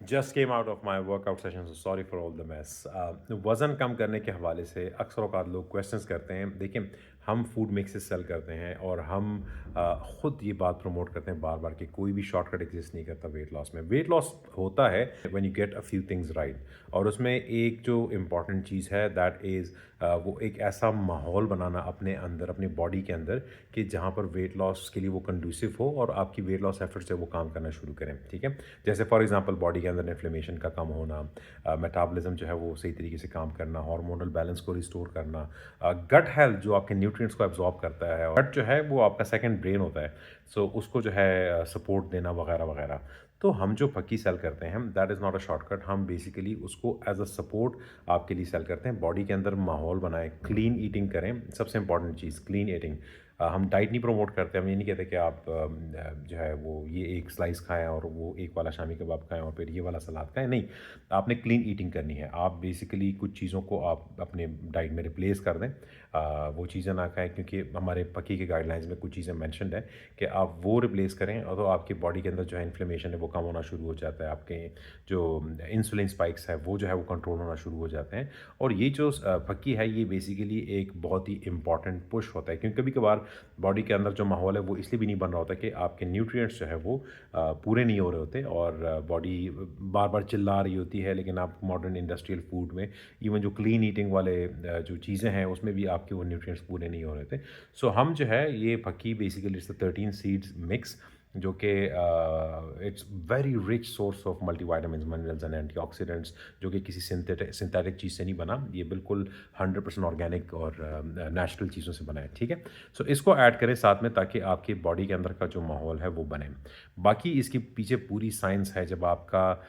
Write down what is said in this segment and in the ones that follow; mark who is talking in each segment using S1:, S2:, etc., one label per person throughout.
S1: Just came out of my workout session, so sorry for all the mess. वज़न कम करने के हवाले से अक्सर औक़ात लोग क्वेश्चंस करते हैं। देखिए, हम फूड मिक्सेस सेल करते हैं और हम ख़ुद ये बात प्रमोट करते हैं बार बार कि कोई भी शॉर्टकट एग्जिस्ट नहीं करता वेट लॉस में। वेट लॉस होता है when you get a few things right, और उसमें एक जो इम्पॉर्टेंट चीज़ है दैट इज़ वो एक ऐसा माहौल बनाना अपने अंदर, अपनी बॉडी के अंदर, कि जहाँ पर वेट लॉस के लिए वो कंडूसिव हो और आपकी वेट लॉस एफर्ट से वो काम करना शुरू करें। ठीक है, जैसे फॉर एग्जांपल बॉडी के अंदर इन्फ्लेमेशन का कम होना, मेटाबॉलिज्म जो है वो सही तरीके से काम करना, हार्मोनल बैलेंस को रिस्टोर करना, गट हेल्थ जो आपके न्यूट्रिएंट्स को एब्जॉर्ब करता है, और गट जो है वो आपका सेकंड ब्रेन होता है, सो उसको जो है सपोर्ट देना वगैरह वगैरह। तो हम जो फकी सेल करते हैं, that is not a shortcut. हम बेसिकली उसको एज अ सपोर्ट आपके लिए सेल करते हैं। बॉडी के अंदर माहौल बनाएं, क्लीन ईटिंग करें, सबसे इंपॉर्टेंट चीज़ क्लीन ईटिंग। हम डाइट नहीं प्रमोट करते, हम ये नहीं कहते कि आप जो है वो ये एक स्लाइस खाएं और वो एक वाला शामी कबाब खाएं और फिर ये वाला सलाद खाएं। नहीं, आपने क्लीन ईटिंग करनी है। आप बेसिकली कुछ चीज़ों को आप अपने डाइट में रिप्लेस कर दें, वो चीज़ें ना खाएं, क्योंकि हमारे पकी के गाइडलाइंस में कुछ चीज़ें मैंशनड है कि आप वो रिप्लेस करें, और तो आपकी बॉडी के अंदर जो है इन्फ्लेमेशन है वो कम होना शुरू हो जाता है। आपके जो इंसुलिन स्पाइक्स है वो जो है वो कंट्रोल होना शुरू हो जाते हैं। और ये जो फकी है, ये बेसिकली एक बहुत ही इंपॉर्टेंट पुश होता है, क्योंकि कभी कभार बॉडी के अंदर जो माहौल है वो इसलिए भी नहीं बन रहा होता कि आपके न्यूट्रिएंट्स जो है वो पूरे नहीं हो रहे होते, और बॉडी बार बार चिल्ला रही होती है। लेकिन आप मॉडर्न इंडस्ट्रियल फूड में, इवन जो क्लीन ईटिंग वाले जो चीज़ें हैं, उसमें भी आपके वो न्यूट्रिएंट्स पूरे नहीं हो रहे थे। सो हम जो है ये फकी बेसिकली इट्स 13 सीड्स मिक्स, जो कि it's very rich source of multivitamins, minerals and antioxidants, जो कि किसी सिंथेटिक चीज़ से नहीं बना। ये बिल्कुल 100% ऑर्गेनिक और नेचुरल चीज़ों से बना है। ठीक है, सो इसको ऐड करें साथ में, ताकि आपकी बॉडी के अंदर का जो माहौल है वो बने। बाकी इसके पीछे पूरी साइंस है। जब आपका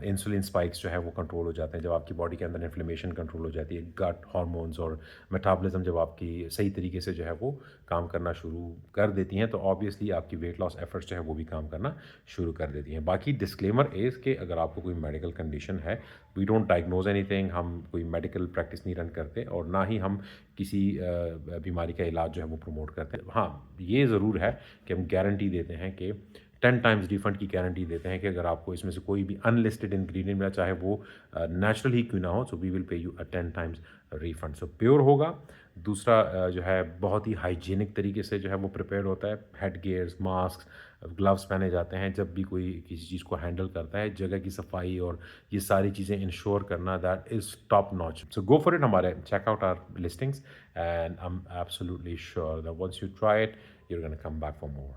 S1: इंसुलिन स्पाइक्स जो है वो कंट्रोल हो जाते हैं, जब आपकी बॉडी के अंदर इन्फ्लेमेशन कंट्रोल हो जाती है, गट हार्मोन्स और मेटाबॉलिज्म जब आपकी सही तरीके से जो है वो काम करना शुरू कर देती हैं, तो ऑब्वियसली आपकी वेट लॉस एफर्ट्स जो है वो भी काम करना शुरू कर देती हैं। बाकी डिस्क्लेमर इज़ कि अगर आपको कोई मेडिकल कंडीशन है, वी डोंट डायग्नोज एनीथिंग। हम कोई मेडिकल प्रैक्टिस नहीं रन करते, और ना ही हम किसी बीमारी का इलाज जो है वो प्रमोट करते हैं। हाँ, ये ज़रूर है कि हम गारंटी देते हैं कि 10 टाइम्स रिफंड की गारंटी देते हैं कि अगर आपको इसमें से कोई भी अनलिस्टेड इंग्रेडिएंट मिला, चाहे वो नेचुरल ही क्यों ना हो, so we will pay you a 10 times refund. So pure होगा। दूसरा जो है बहुत ही हाइजीनिक तरीके से जो है वो प्रिपेयर्ड होता है। हेड गियर्स, मास्क, ग्लव्स पहने जाते हैं जब भी कोई किसी चीज़ को हैंडल करता है। जगह की सफाई और ये सारी चीज़ें इंश्योर करना, that is top notch. So go for it. हमारे check out our listings, and I am absolutely sure that once you try it, you're going to come back for more.